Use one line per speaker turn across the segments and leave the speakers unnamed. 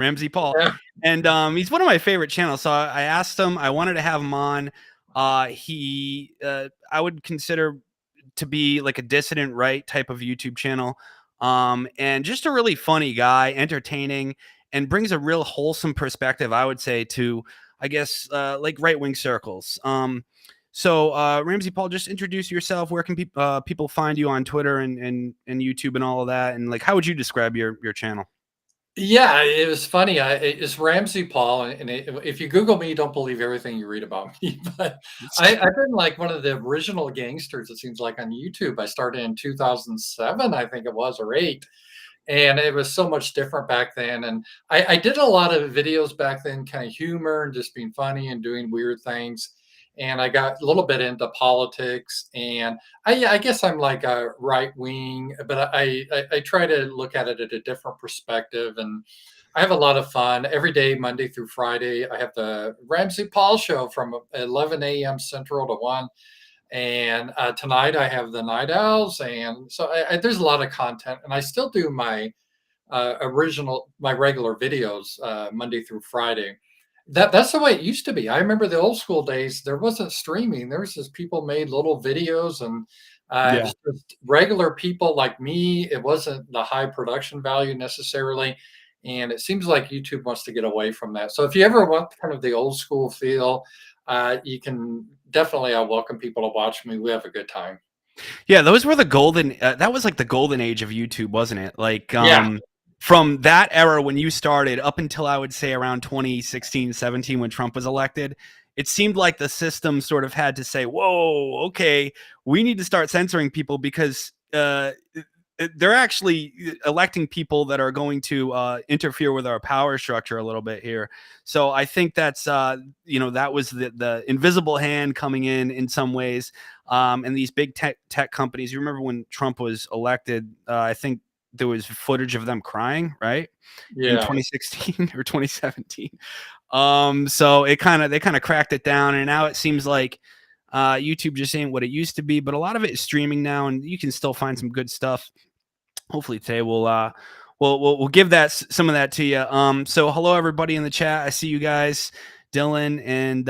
Ramsey Paul,
Yeah.
and he's one of my favorite channels. So I asked him. I wanted to have him on. I would consider to be like a dissident right type of YouTube channel, and just a really funny guy, entertaining, and brings a real wholesome perspective, I would say, to I guess like right wing circles. So Ramsey Paul, just introduce yourself. Where can people find you on Twitter and YouTube and all of that? And like, how would you describe your channel?
Yeah, it was funny. It's Ramsey Paul, and if you Google me, you don't believe everything you read about me. But I've been like one of the original gangsters. It seems like on YouTube. I started in 2007, I think it was, or eight, and it was so much different back then. And I did a lot of videos back then, kind of humor and just being funny and doing weird things. And I got a little bit into politics, and I guess I'm like a right wing, but I try to look at it at a different perspective, and I have a lot of fun every day, Monday through Friday. I have the Ramsey Paul show from 11 a.m. Central to 1, and tonight I have the Night Owls, and so there's a lot of content, and I still do my my regular videos Monday through Friday. That's the way it used to be. I remember the old school days. There wasn't streaming. There was just people made little videos, and it
Yeah.
was just regular people like me. It wasn't the high production value necessarily, and it seems like YouTube wants to get away from that. So if you ever want kind of the old school feel, you can definitely. I welcome people to watch me. We have a good time.
Yeah, those were the golden. That was like the golden age of YouTube, wasn't it? Like,
Yeah.
from that era when you started up until I would say around 2016, 17, when Trump was elected, it seemed like the system sort of had to say, "Whoa, okay, we need to start censoring people because they're actually electing people that are going to interfere with our power structure a little bit here." So I think that's that was the invisible hand coming in some ways, and these big tech companies. You remember when Trump was elected? I think there was footage of them crying, right, in
Yeah.
2016 or 2017. So they kind of cracked it down, and now it seems like YouTube just ain't what it used to be. But a lot of it is streaming now, and you can still find some good stuff. Hopefully today we'll give that some of that to you. So hello everybody in the chat. I see you guys, Dylan and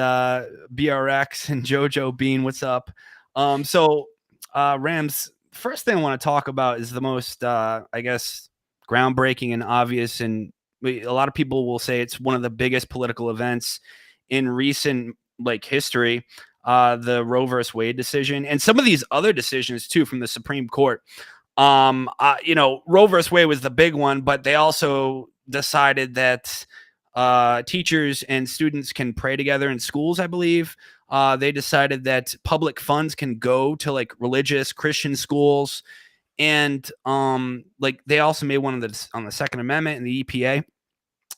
BRX and Jojo Bean. What's up? Rams. First thing I want to talk about is the most I guess groundbreaking and obvious, and a lot of people will say it's one of the biggest political events in recent like history. The Roe versus Wade decision, and some of these other decisions too from the Supreme Court. Roe versus Wade was the big one, but they also decided that teachers and students can pray together in schools, I believe. They decided that public funds can go to like religious Christian schools. And like they also made one on the Second Amendment and the EPA.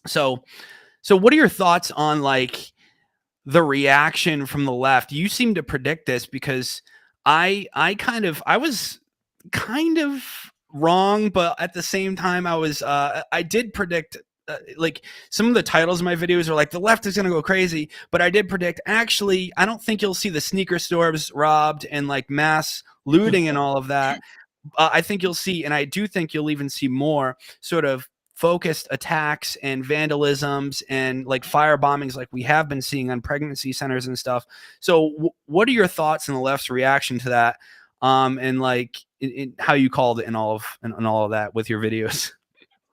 So what are your thoughts on like the reaction from the left? You seem to predict this because I was kind of wrong, but at the same time, I did predict. Like some of the titles of my videos are like the left is going to go crazy, but I did predict actually I don't think you'll see the sneaker stores robbed and like mass looting and all of that. I think you'll see, and I do think you'll even see more sort of focused attacks and vandalisms and like fire bombings like we have been seeing on pregnancy centers and stuff. So what are your thoughts on the left's reaction to that, and like in how you called it and all of that with your videos?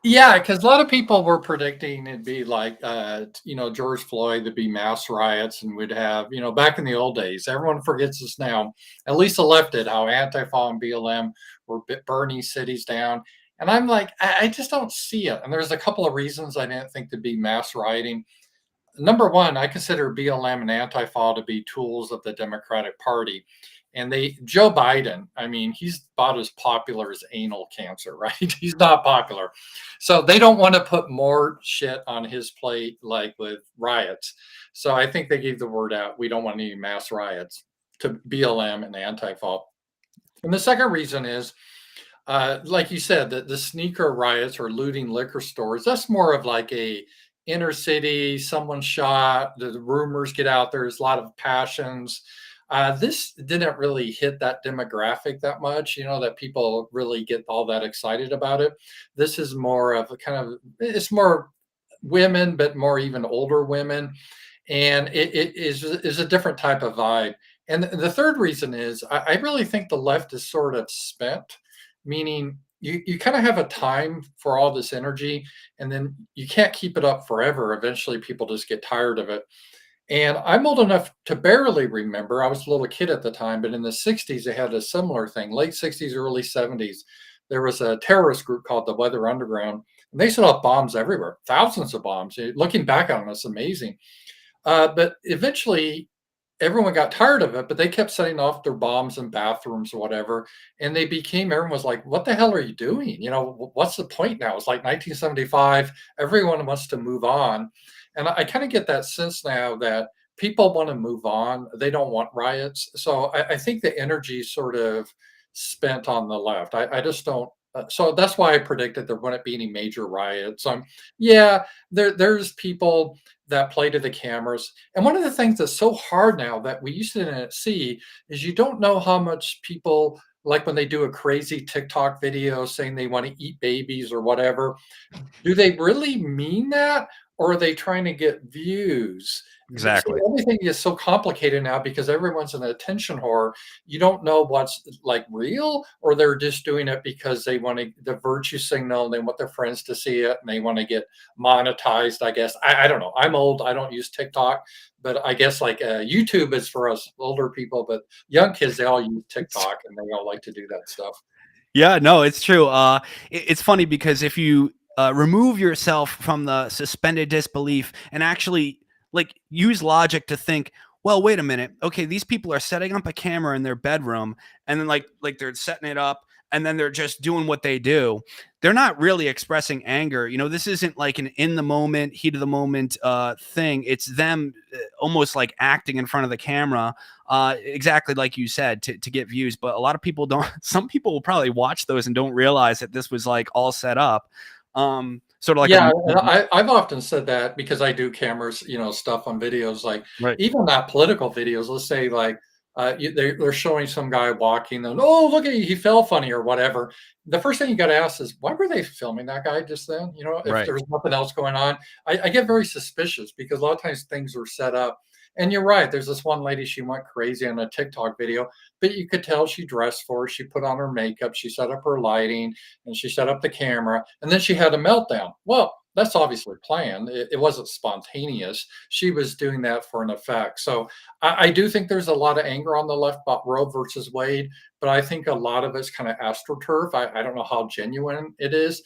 Yeah, because a lot of people were predicting it'd be like, George Floyd, there'd be mass riots, and we'd have, back in the old days, everyone forgets this now. At least the left did, how Antifa and BLM were burning cities down. And I'm like, I just don't see it. And there's a couple of reasons I didn't think there'd be mass rioting. Number one, I consider BLM and Antifa to be tools of the Democratic Party. And Joe Biden, I mean, he's about as popular as anal cancer, right? He's not popular. So they don't want to put more shit on his plate, like with riots. So I think they gave the word out. We don't want any mass riots to BLM and Antifa. And the second reason is, like you said, that the sneaker riots or looting liquor stores, that's more of like a inner city, someone shot, the rumors get out there, there's a lot of passions. This didn't really hit that demographic that much, that people really get all that excited about it. This is more of a kind of, it's more women, but more even older women, and it is a different type of vibe. And the third reason is I really think the left is sort of spent, meaning you kind of have a time for all this energy, and then you can't keep it up forever. Eventually, people just get tired of it. And I'm old enough to barely remember. I was a little kid at the time, but in the 60s, they had a similar thing. Late 60s, early 70s, there was a terrorist group called the Weather Underground, and they set off bombs everywhere, thousands of bombs. Looking back on it, it's amazing. But eventually, everyone got tired of it, but they kept setting off their bombs in bathrooms or whatever. And they became, everyone was like, what the hell are you doing? You know, what's the point now? It's like 1975. Everyone wants to move on. And I kind of get that sense now that people want to move on. They don't want riots. So I think the energy sort of spent on the left. I just don't. So that's why I predicted there wouldn't be any major riots. Yeah, there's people that play to the cameras. And one of the things that's so hard now that we used to see is you don't know how much people like when they do a crazy TikTok video saying they want to eat babies or whatever. Do they really mean that, or are they trying to get views? So
Exactly.
everything is so complicated now because everyone's an attention whore. You don't know what's like real, or they're just doing it because they want to the virtue signal and they want their friends to see it and they want to get monetized. I guess I don't know. I'm old. I don't use TikTok, but I guess like YouTube is for us older people, but young kids they all use TikTok and they all like to do that stuff.
Yeah, no, it's true. It's funny because if you remove yourself from the suspended disbelief and actually like use logic to think, well, wait a minute, okay, these people are setting up a camera in their bedroom, and then like they're setting it up, and then they're just doing what they do. They're not really expressing anger. You know, this isn't like an in the moment, heat of the moment thing. It's them almost like acting in front of the camera, exactly like you said, to get views. But a lot of people don't. Some people will probably watch those and don't realize that this was like all set up. Sort of like
Yeah,
a
and I've often said that because I do cameras, stuff on videos, like
right,
even not political videos. Let's say like they're showing some guy walking, and oh look at he fell funny or whatever. The first thing you got to ask is why were they filming that guy just then? If
right.
there's nothing else going on, I get very suspicious because a lot of times things are set up. And you're right. There's this one lady, she went crazy on a TikTok video, but you could tell she dressed for it. She put on her makeup, she set up her lighting, and she set up the camera, and then she had a meltdown. Well, that's obviously planned. It wasn't spontaneous. She was doing that for an effect. So I do think there's a lot of anger on the left about Roe versus Wade, but I think a lot of it's kind of astroturf. I don't know how genuine it is,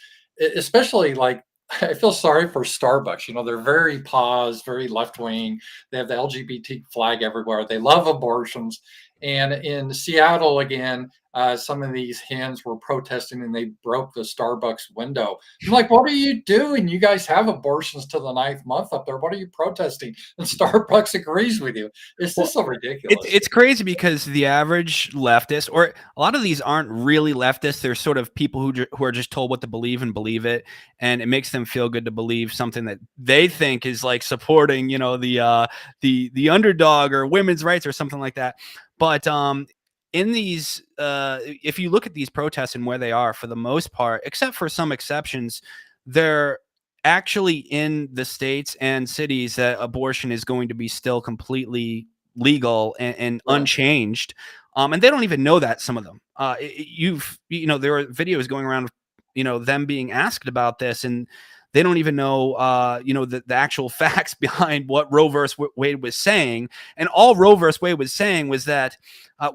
especially like I feel sorry for Starbucks. They're very paused, very left wing. They have the LGBT flag everywhere. They love abortions. And in Seattle, again, some of these hens were protesting and they broke the Starbucks window. I'm like, what are you doing? You guys have abortions till the ninth month up there. What are you protesting? And Starbucks agrees with you. It's just
Well,
so
it's
ridiculous.
it's crazy because the average leftist, or a lot of these aren't really leftists. They're sort of people who are just told what to believe and believe it, and it makes them feel good to believe something that they think is like supporting, the underdog or women's rights or something like that. But in these, if you look at these protests and where they are, for the most part, except for some exceptions, they're actually in the states and cities that abortion is going to be still completely legal and
Yeah.
unchanged. And they don't even know that, some of them. There are videos going around, them being asked about this, and they don't even know, the actual facts behind what Roe versus Wade was saying. And all Roe versus Wade was saying was that,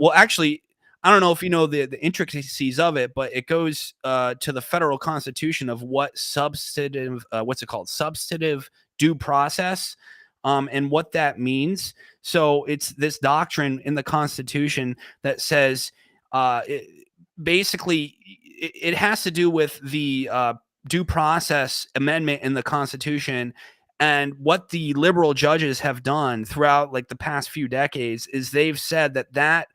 well, actually, I don't know if you know the intricacies of it, but it goes to the federal constitution of what substantive, what's it called? Substantive due process, and what that means. So it's this doctrine in the Constitution that says, basically, it has to do with the due process amendment in the Constitution. And what the liberal judges have done throughout like the past few decades is they've said that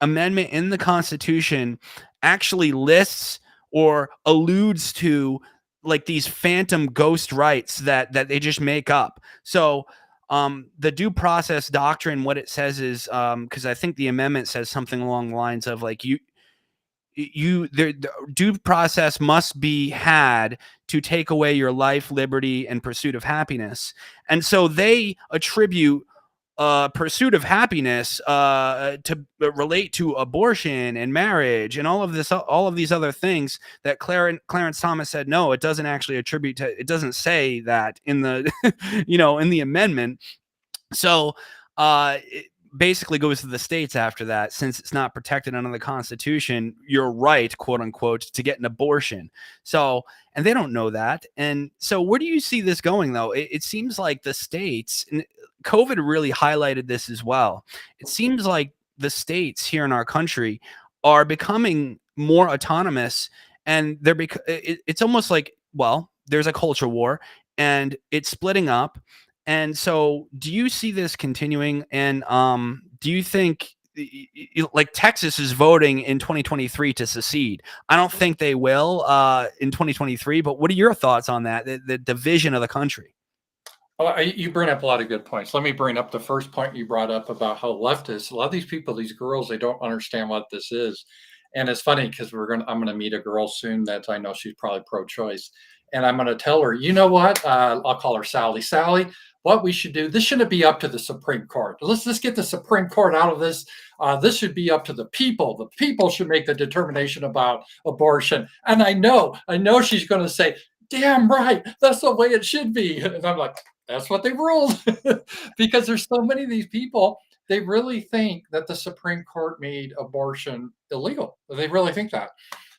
amendment in the Constitution actually lists or alludes to like these phantom ghost rights that they just make up. So the due process doctrine, what it says is, because I think the amendment says something along the lines of like the due process must be had to take away your life, liberty, and pursuit of happiness. And so they attribute pursuit of happiness to relate to abortion and marriage and all of these other things that Clarence Thomas said, no, it doesn't actually attribute to, it doesn't say that in the, in the amendment. So it basically goes to the states after that. Since it's not protected under the Constitution, you're right, quote unquote, to get an abortion. So, and they don't know that. And so where do you see this going, though? It seems like the states, and COVID really highlighted this as well. It seems like the states here in our country are becoming more autonomous, and it's almost like, well, there's a culture war and it's splitting up. And so, do you see this continuing? And do you think, like, Texas is voting in 2023 to secede? I don't think they will in 2023. But what are your thoughts on that? The division of the country.
Well, you bring up a lot of good points. Let me bring up the first point you brought up about how leftists, a lot of these people, these girls, they don't understand what this is. And it's funny because I'm gonna meet a girl soon that I know she's probably pro-choice, and I'm gonna tell her, you know what? I'll call her Sally. Sally, what we should do, this shouldn't be up to the Supreme Court. Let's get the Supreme Court out of this. This should be up to the people. The people should make the determination about abortion. And I know she's going to say, damn right, that's the way it should be. And I'm like, that's what they ruled. Because there's so many of these people, they really think that the Supreme Court made abortion illegal. They really think that.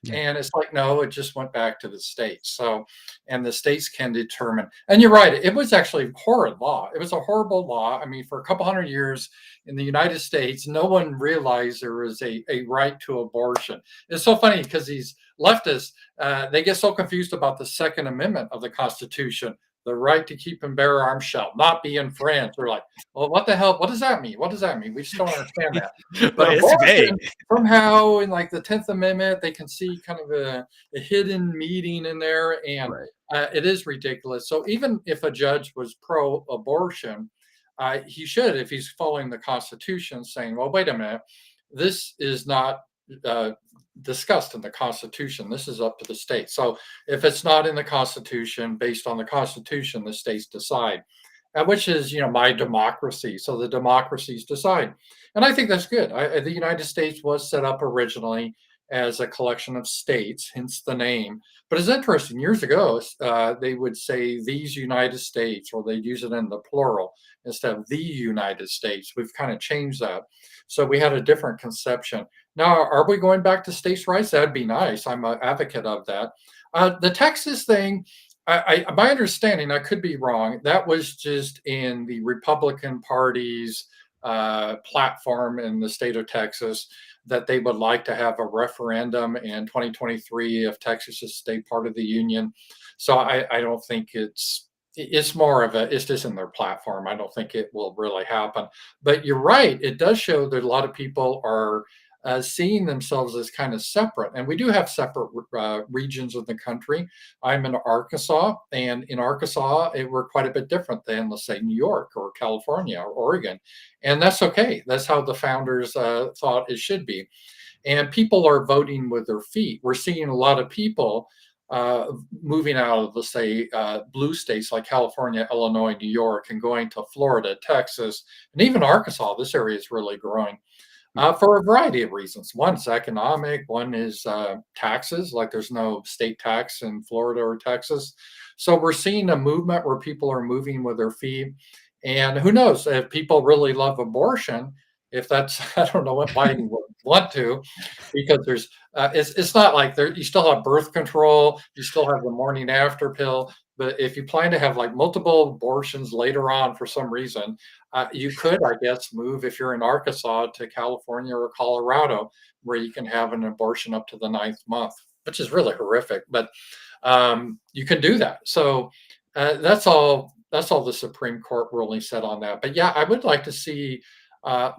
Yeah.
And it's like, no, it just went back to the states. So, and the states can determine. And you're right, it was actually a horrid law. It was a horrible law. I mean, for a couple hundred years in the United States, no one realized there was a right to abortion. It's so funny because these leftists, they get so confused about the Second Amendment of the Constitution. The right to keep and bear arms shall not be infringed. We're like, well, what the hell? What does that mean? What does that mean? We just don't understand that. But abortion, somehow, in like the 10th Amendment, they can see kind of a hidden meaning in there, and right. It is ridiculous. So even if a judge was pro-abortion, he should, if he's following the Constitution, saying, well, wait a minute, this is not discussed in the Constitution. This is up to the state. So if it's not in the Constitution, based on the Constitution, the states decide, which is, my democracy. So the democracies decide. And I think that's good. The United States was set up originally as a collection of states, hence the name. But it's interesting, years ago, they would say these United States, or they'd use it in the plural instead of the United States. We've kind of changed that. So we had a different conception. Now, are we going back to states' rights? That'd be nice. I'm an advocate of that. The Texas thing, my understanding, I could be wrong, that was just in the Republican Party's platform in the state of Texas, that they would like to have a referendum in 2023 if Texas is stay part of the union. So I don't think it's more of it's just in their platform. I don't think it will really happen. But you're right. It does show that a lot of people are seeing themselves as kind of separate. And we do have separate regions of the country. I'm in Arkansas, and in Arkansas, we're quite a bit different than, let's say, New York or California or Oregon. And that's okay. That's how the founders thought it should be. And people are voting with their feet. We're seeing a lot of people moving out of, let's say, blue states like California, Illinois, New York, and going to Florida, Texas, and even Arkansas. This area is really growing for a variety of reasons. One is economic, one is taxes, like there's no state tax in Florida or Texas. So we're seeing a movement where people are moving with their feet. And who knows, if people really love abortion, if that's, I don't know what Biden would want to, because there's, it's not like you still have birth control, you still have the morning after pill. But if you plan to have like multiple abortions later on for some reason, you could, I guess, move, if you're in Arkansas, to California or Colorado, where you can have an abortion up to the 9th month, which is really horrific. But you can do that. So that's all the Supreme Court ruling said on that. But yeah, I would like to see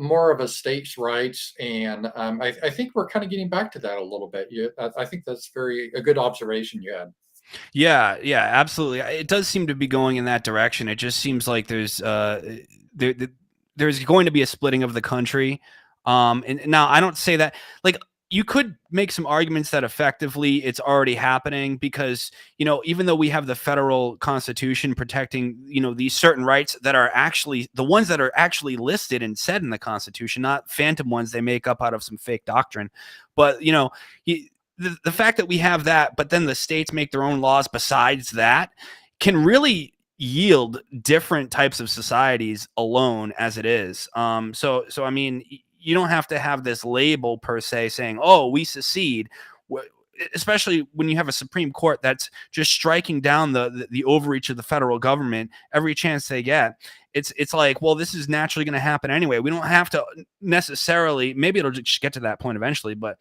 more of a states' rights, and I think we're kind of getting back to that a little bit. I think that's a good observation you had.
Yeah, absolutely. It does seem to be going in that direction. It just seems like there's going to be a splitting of the country. And now I don't say that, like, you could make some arguments that effectively it's already happening because, even though we have the federal constitution protecting, these certain rights that are actually the ones that are actually listed and said in the constitution, not phantom ones they make up out of some fake doctrine. But, the fact that we have that, but then the states make their own laws besides that can really yield different types of societies alone as it is. So I mean, you don't have to have this label per se saying, "Oh, we secede," especially when you have a Supreme Court that's just striking down the overreach of the federal government every chance they get. It's like, well, this is naturally going to happen anyway. We don't have to necessarily. Maybe it'll just get to that point eventually, but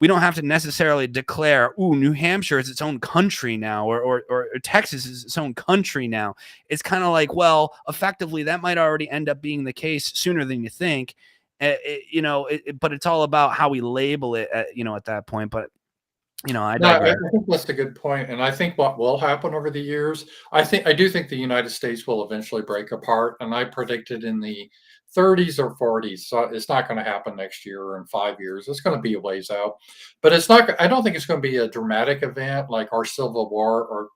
we don't have to necessarily declare, "Ooh, New Hampshire is its own country now," or Texas is its own country now. It's kind of like, well, effectively, that might already end up being the case sooner than you think. But it's all about how we label it at that point. But I
No, I
digress.
think that's a good point, and I think what will happen over the years, I do think the United States will eventually break apart, and I predicted in the 30s or 40s. So it's not going to happen next year or in 5 years. It's going to be a ways out, but it's not. I don't think it's going to be a dramatic event like our Civil War or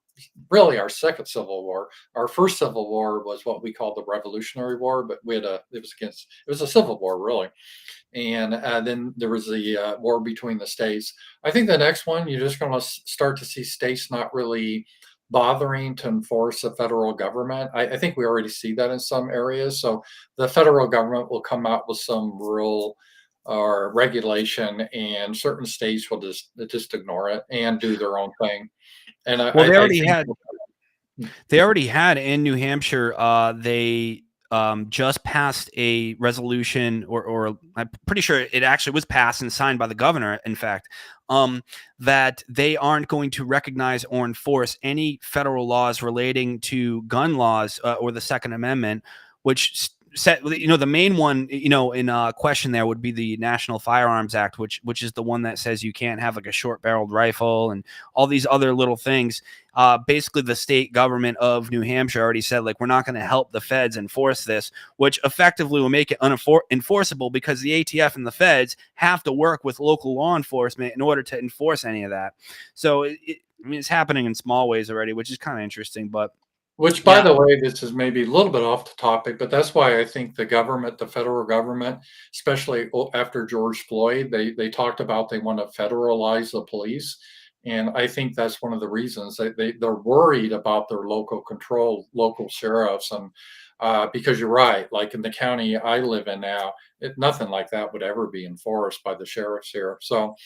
really our second Civil War. Our first Civil War was what we called the Revolutionary War, but it was a civil war really, and then there was the war between the states. I think the next one, you're just going to start to see states not really bothering to enforce the federal government. I think we already see that in some areas. So the federal government will come out with some rule or regulation, and certain states will just ignore it and do their own thing. And
Well,
I think
they already had in New Hampshire. They just passed a resolution, or I'm pretty sure it actually was passed and signed by the governor. In fact, that they aren't going to recognize or enforce any federal laws relating to gun laws or the Second Amendment, which set the main one in question there would be the National Firearms Act, which is the one that says you can't have like a short barreled rifle and all these other little things. Basically the state government of New Hampshire already said, like, we're not going to help the feds enforce this, which effectively will make it unenforceable because the ATF and the feds have to work with local law enforcement in order to enforce any of that. So I mean, it's happening in small ways already, which is kind of interesting. But
which, by
yeah.
the way, this is maybe a little bit off the topic, but that's why I think the government, the federal government, especially after George Floyd, they talked about they want to federalize the police, and I think that's one of the reasons they're worried about their local control, local sheriffs, and because you're right, like in the county I live in now, nothing like that would ever be enforced by the sheriffs here. So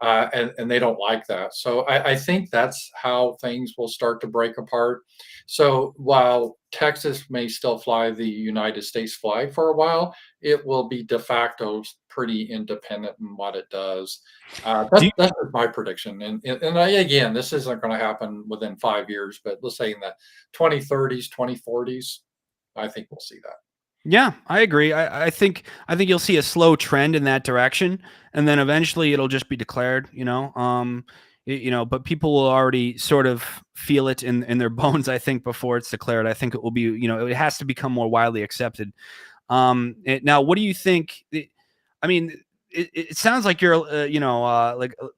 and they don't like that. So I think that's how things will start to break apart. So while Texas may still fly the United States flag for a while, it will be de facto pretty independent in what it does.
Do you,
That's my prediction. And again, this isn't going to happen within 5 years, but let's say in the 2030s, 2040s, I think we'll see that.
Yeah, I agree. I think you'll see a slow trend in that direction, and then eventually it'll just be declared. But people will already sort of feel it in their bones. I think before it's declared, I think it will be. It has to become more widely accepted. Now, what do you think? I mean, it sounds like you're,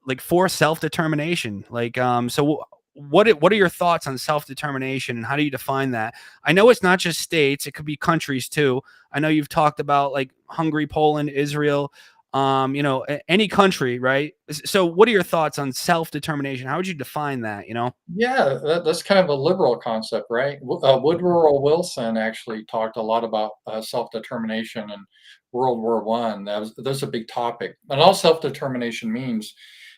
like for self determination. Like, so what are your thoughts on self determination and how do you define that? I know it's not just states; it could be countries too. I know you've talked about like Hungary, Poland, Israel. Any country, right? So, what are your thoughts on self determination? How would you define that?
Yeah, that's kind of a liberal concept, right? Woodrow Wilson actually talked a lot about self-determination in World War One. That's a big topic, and all self-determination means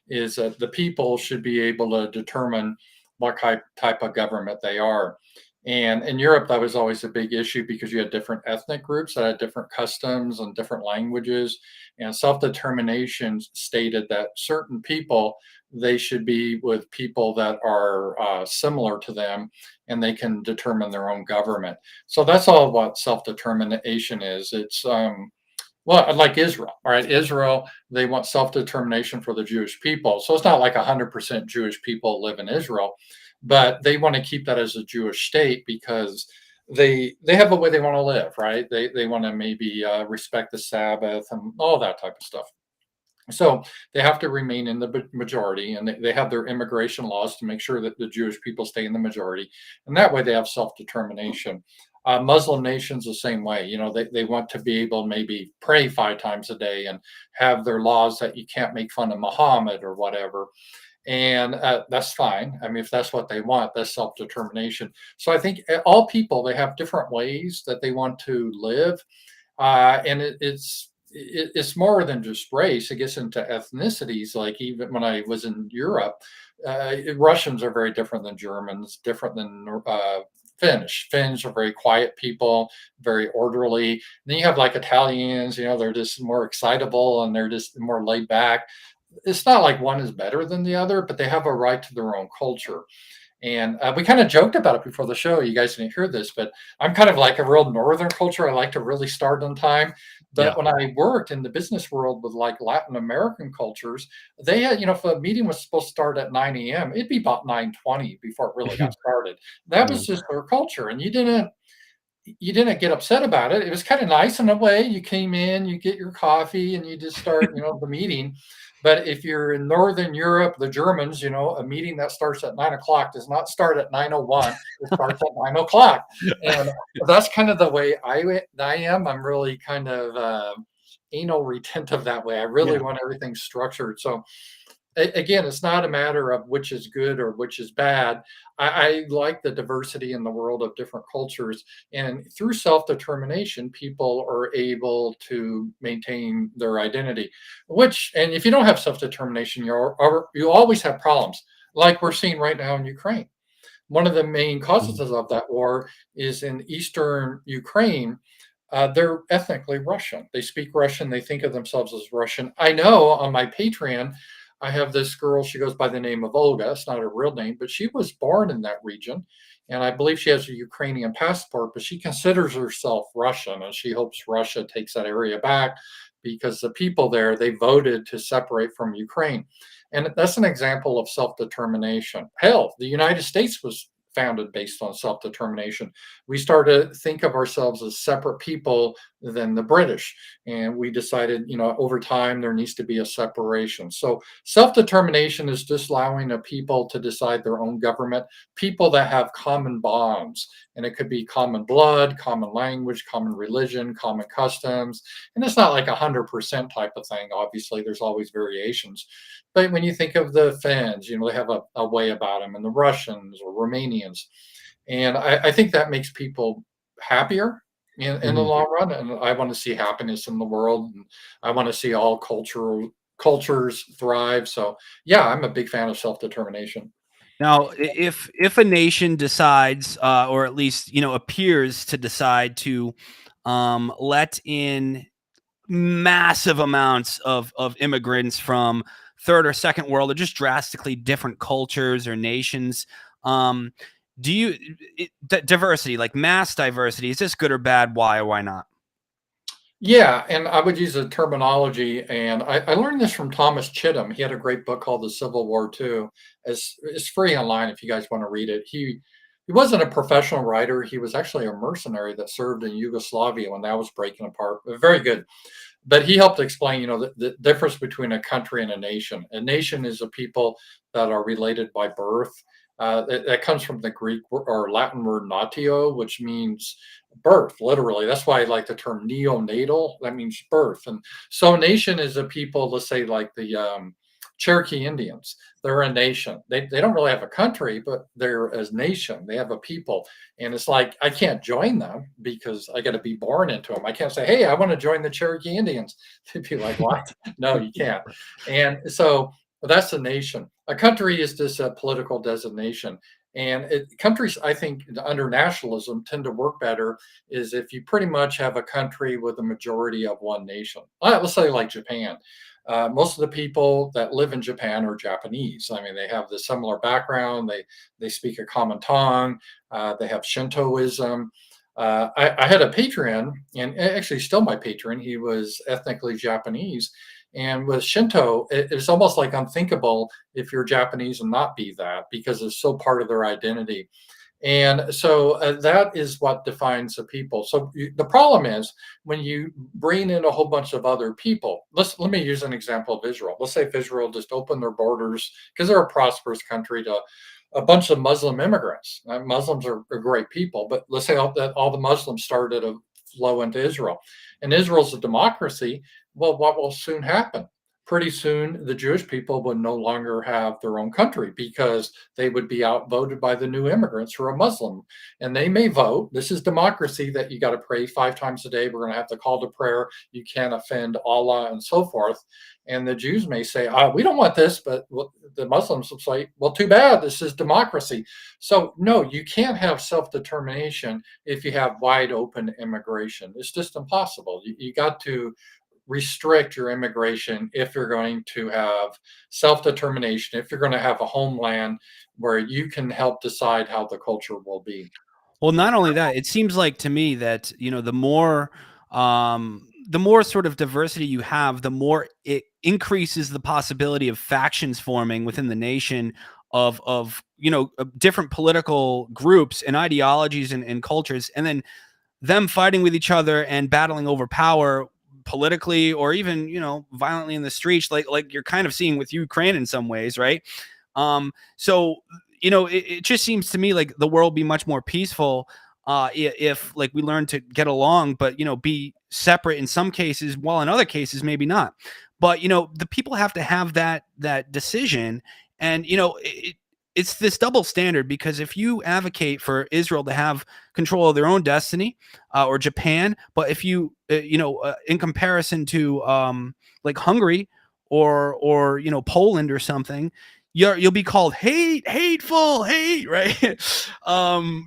is that the people should be able to determine what type of government they are. And in Europe, that was always a big issue because you had different ethnic groups that had different customs and different languages. And self-determination stated that certain people they should be with people that are similar to them and they can determine their own government. So that's all what self determination is. It's, well, like Israel, all right? Israel, they want self determination for the Jewish people. So it's not like 100% Jewish people live in Israel, but they want to keep that as a Jewish state because they have a way they want to live, right? They want to maybe respect the Sabbath and all that type of stuff. So they have to remain in the majority, and they have their immigration laws to make sure that the Jewish people stay in the majority. And that way they have self determination. Muslim nations, the same way. They want to be able maybe pray 5 times a day and have their laws that you can't make fun of Muhammad or whatever. And that's fine. I mean, if that's what they want, that's self determination. So I think all people, they have different ways that they want to live, and it's more than just race. It gets into ethnicities. Like even when I was in Europe, Russians are very different than Germans, different than Finnish. Finns are very quiet people, very orderly. And then you have like Italians, they're just more excitable and they're just more laid back. It's not like one is better than the other, but they have a right to their own culture. And we kind of joked about it before the show. You guys didn't hear this, but I'm kind of like a real northern culture. I like to really start on time.
Yeah.
But when I worked in the business world with like Latin American cultures, they had, if a meeting was supposed to start at 9 a.m., it'd be about 9:20 before it really got started. That
Yeah.
was just their culture. And you didn't get upset about it. It was kind of nice in a way. You came in, you get your coffee, and you just start, the meeting. But if you're in Northern Europe, the Germans, a meeting that starts at 9 o'clock does not start at 9:01. It starts at 9 o'clock, and that's kind of the way I am. I'm really kind of anal retentive that way. I really
Yeah.
want everything structured. So again, it's not a matter of which is good or which is bad. I like the diversity in the world of different cultures. And through self determination, people are able to maintain their identity. And if you don't have self determination, you always have problems, like we're seeing right now in Ukraine. One of the main causes
Mhm.
of that war is in eastern Ukraine. They're ethnically Russian. They speak Russian. They think of themselves as Russian. I know on my Patreon, I have this girl. She goes by the name of Olga. It's not her real name, but she was born in that region. And I believe she has a Ukrainian passport, but she considers herself Russian and she hopes Russia takes that area back because the people there, they voted to separate from Ukraine. And that's an example of self determination. Hell, the United States was founded based on self determination. We started to think of ourselves as separate people than the British. And we decided, over time, there needs to be a separation. So self determination is just allowing a people to decide their own government, people that have common bonds. And it could be common blood, common language, common religion, common customs. And it's not like 100% type of thing. Obviously, there's always variations. But when you think of the Finns, they have a way about them, and the Russians or Romanians. And I think that makes people happier in the
Mhm.
long run. And I want to see happiness in the world. And I want to see all cultures thrive. So yeah, I'm a big fan of self-determination.
Now, if a nation decides, or at least appears to decide to let in massive amounts of immigrants from third or second world or just drastically different cultures or nations, um, do you diversity, like mass diversity, is this good or bad? Why or why not?
Yeah, and I would use a terminology, and I learned this from Thomas Chittum. He had a great book called The Civil War too. It's free online if you guys want to read it. He wasn't a professional writer. He was actually a mercenary that served in Yugoslavia when that was breaking apart. Very good. But he helped explain, the difference between a country and a nation. A nation is a people that are related by birth. That comes from the Greek or Latin word natio, which means birth, literally. That's why I like the term neonatal. That means birth. And so, a nation is a people, let's say, like the Cherokee Indians. They're a nation. They don't really have a country, but they're a nation. They have a people. And it's like, I can't join them because I got to be born into them. I can't say, hey, I want to join the Cherokee Indians. They'd be like, what? No, you can't. And so that's a nation. A country is just a political designation. And countries, I think, under nationalism tend to work better is if you pretty much have a country with a majority of one nation. Let's say like Japan. Most of the people that live in Japan are Japanese. I mean, they have the similar background. They speak a common tongue. They have Shintoism. I had a patron, and actually still my patron. He was ethnically Japanese, and with Shinto, it's almost like unthinkable if you're Japanese and not be that because it's so part of their identity. And so that is what defines the people. So the problem is when you bring in a whole bunch of other people. Let me use an example of Israel. Let's say if Israel just opened their borders because they're a prosperous country to a bunch of Muslim immigrants. Muslims are great people, but let's say that all the Muslims started to flow into Israel, and Israel's a democracy. Well, what will soon happen? Pretty soon, the Jewish people would no longer have their own country because they would be outvoted by the new immigrants who are Muslim. And they may vote. This is democracy that you got to pray 5 times a day. We're going to have to call to prayer. You can't offend Allah and so forth. And the Jews may say, we don't want this, but the Muslims will say, well, too bad. This is democracy. So, no, you can't have self determination if you have wide open immigration. It's just impossible. You got to restrict your immigration if you're going to have self determination, if you're going to have a homeland where you can help decide how the culture will be.
Well, not only that, it seems like to me that, the more sort of diversity you have, the more it increases the possibility of factions forming within the nation of different political groups and ideologies and cultures, and then them fighting with each other and battling over power politically or even, violently in the streets, like you're kind of seeing with Ukraine in some ways, right? So it just seems to me like the world be much more peaceful if like we learn to get along, but be separate in some cases, while in other cases maybe not. But the people have to have that decision, and it's this double standard, because if you advocate for Israel to have control of their own destiny, or Japan, but if you in comparison to like Hungary or Poland or something, you'll be called hateful, right?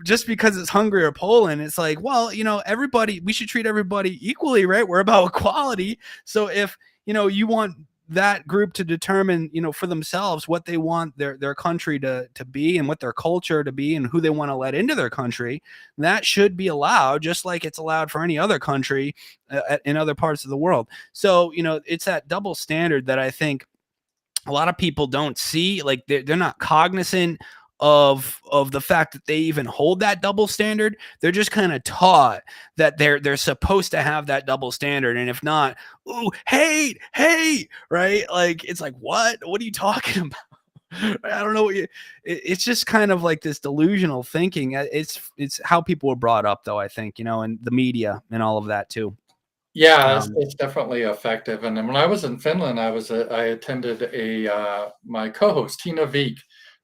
Just because it's Hungary or Poland, it's like, well, everybody, we should treat everybody equally, right? We're about equality. So if you want that group to determine, for themselves what they want their country to be, and what their culture to be, and who they want to let into their country, that should be allowed, just like it's allowed for any other country in other parts of the world. So it's that double standard that I think a lot of people don't see. Like they're not cognizant of the fact that they even hold that double standard. They're just kind of taught that they're supposed to have that double standard, and if not, ooh, hate, right? Like it's like, what are you talking about? I don't know what it's just kind of like this delusional thinking. It's how people were brought up, though, I think, and the media and all of that too.
Yeah,
um
it's definitely effective. And then when I was in Finland, I attended my co-host Tina Vik,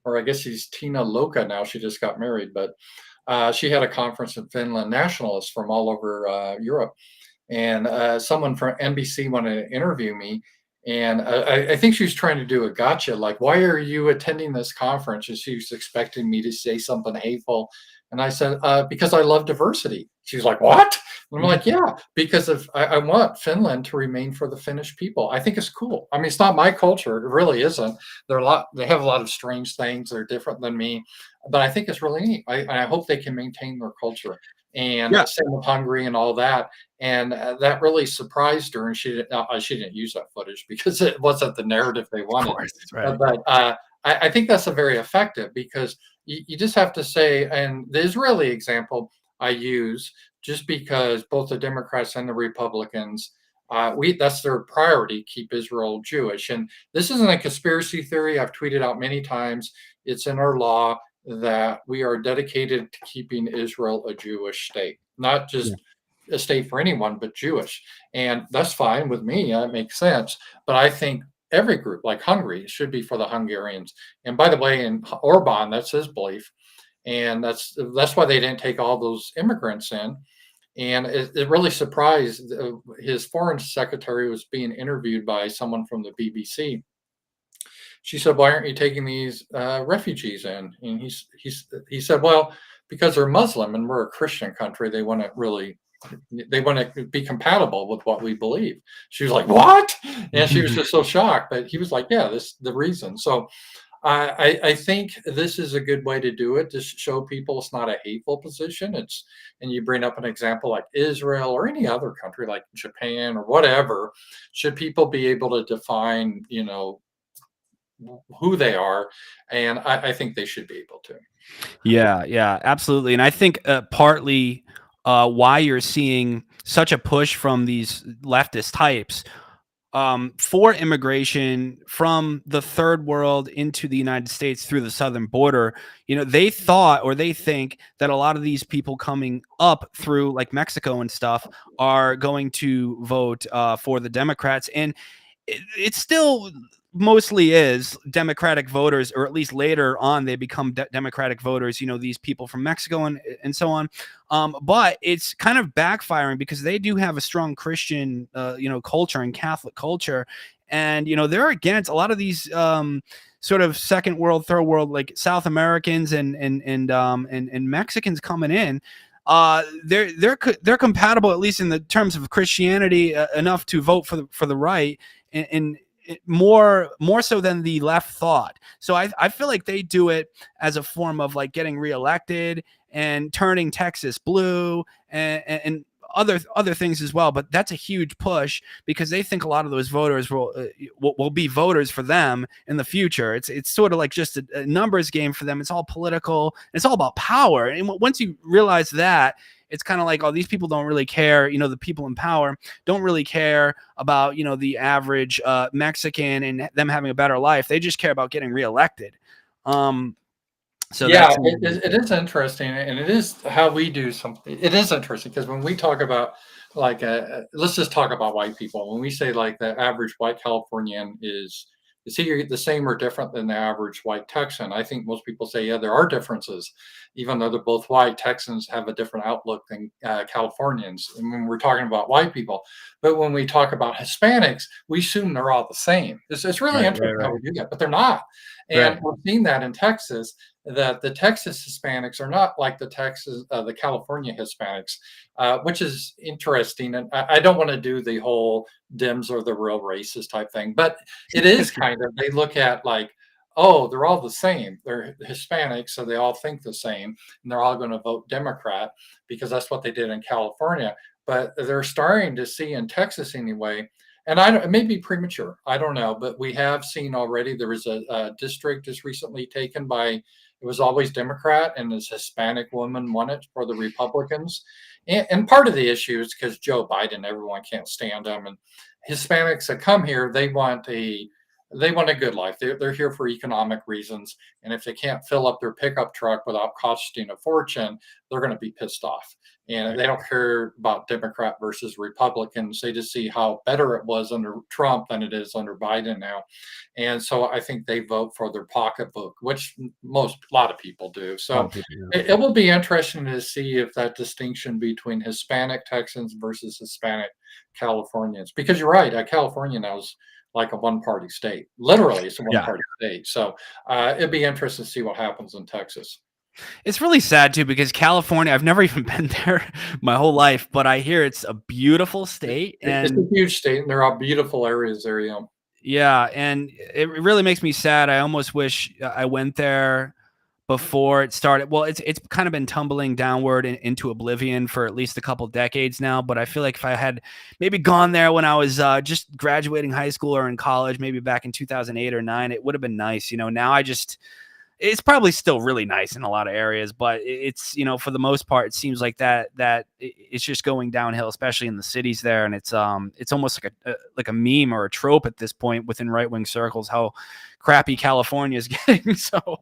or I guess she's Tina Loka now. She just got married, but she had a conference in Finland, nationalists from all over Europe, and someone from NBC wanted to interview me. And I think she was trying to do a gotcha, like, why are you attending this conference? And she was expecting me to say something hateful. And I said, because I love diversity. She's like, what? And I'm like, yeah, because I want Finland to remain for the Finnish people. I think it's cool. I mean, it's not my culture. It really isn't. They have a lot of strange things. They're different than me, but I think it's really neat. I hope they can maintain their culture. And
yeah,
same with Hungary and all that. And that really surprised her. And she didn't use that footage because it wasn't the narrative they
of
wanted.
course, right.
But I think that's a very effective, because you just have to say, and the Israeli example I use, just because both the Democrats and the Republicans, that's their priority, keep Israel Jewish. And this isn't a conspiracy theory. I've tweeted out many times. It's in our law that we are dedicated to keeping Israel a Jewish state, not
Yeah.
just a state for anyone, but Jewish. And that's fine with me. That makes sense. But I think every group, like Hungary, should be for the Hungarians. And by the way, in Orban, that's his belief. And that's why they didn't take all those immigrants in. And it really surprised, his foreign secretary was being interviewed by someone from the BBC. She said, "Why aren't you taking these refugees in?" And he said, "Well, because they're Muslim and we're a Christian country, they want to be compatible with what we believe." She was like, "What?" And she was just so shocked. But he was like, "Yeah, this is the reason." So I think this is a good way to do it, to show people it's not a hateful position. And you bring up an example like Israel or any other country like Japan or whatever. Should people be able to define, who they are, and I think they should be able to.
Yeah, yeah, absolutely. And I think partly why you're seeing such a push from these leftist types for immigration from the third world into the United States through the southern border, they thought or they think that a lot of these people coming up through like Mexico and stuff are going to vote for the Democrats. And it still mostly is Democratic voters, or at least later on they become Democratic voters. These people from Mexico and so on. But it's kind of backfiring because they do have a strong Christian, culture and Catholic culture, and they're against a lot of these. Sort of second world, third world, like South Americans and Mexicans coming in, they're compatible, at least in the terms of Christianity, enough to vote for the right, and more so than the left thought. So I feel like they do it as a form of like getting reelected and turning Texas blue and other things as well. But that's a huge push because they think a lot of those voters will be voters for them in the future. It's sort of like just a numbers game for them. It's all political. It's all about power. And once you realize that, it's kind of like, oh, these people don't really care. The people in power don't really care about, the average Mexican and them having a better life. They just care about getting reelected. So
Yeah,
that's
it is interesting, and it is how we do something. It is interesting because when we talk about like, let's just talk about white people. When we say like the average white Californian is he the same or different than the average white Texan, I think most people say, yeah, there are differences, even though they're both white. Texans have a different outlook than Californians. And when we're talking about white people, but when we talk about Hispanics, we assume they're all the same. It's really
right, right,
interesting how
right,
we do that, but they're not. And
right.
we've seen that in Texas, that the Texas Hispanics are not like the California Hispanics, which is interesting. And I don't want to do the whole Dems are the real racist type thing, but it is kind of, they look at like, oh, they're all the same. They're Hispanic, so they all think the same, and they're all going to vote Democrat because that's what they did in California. But they're starting to see in Texas anyway, and it may be premature. I don't know, but we have seen already. There was a district just recently taken by, it was always Democrat, and this Hispanic woman won it for the Republicans. And part of the issue is because Joe Biden, everyone can't stand him, and Hispanics that come here, they want a good life. They're here for economic reasons, and if they can't fill up their pickup truck without costing a fortune, they're going to be pissed off. And they don't care about Democrat versus Republicans. They just see how better it was under Trump than it is under Biden now. And so I think they vote for their pocketbook, which a lot of people do.
A lot
So
of people, yeah.
it will be interesting to see if that distinction between Hispanic Texans versus Hispanic Californians, because you're right, California now is like a one-party state. Literally, it's a
Yeah.
one-party state. So it'd be interesting to see what happens in Texas.
It's really sad too because California, I've never even been there my whole life, but I hear it's a beautiful state.
It's a
And
huge state, and there are beautiful areas there. You know.
yeah, and it really makes me sad. I almost wish I went there before it started. Well, it's kind of been tumbling downward into oblivion for at least a couple decades now. But I feel like if I had maybe gone there when I was just graduating high school or in college, maybe back in 2008 or 9, it would have been nice. Now it's probably still really nice in a lot of areas, but it's, for the most part, it seems like that it's just going downhill, especially in the cities there. And it's almost like a meme or a trope at this point within right-wing circles, how crappy California is getting. So,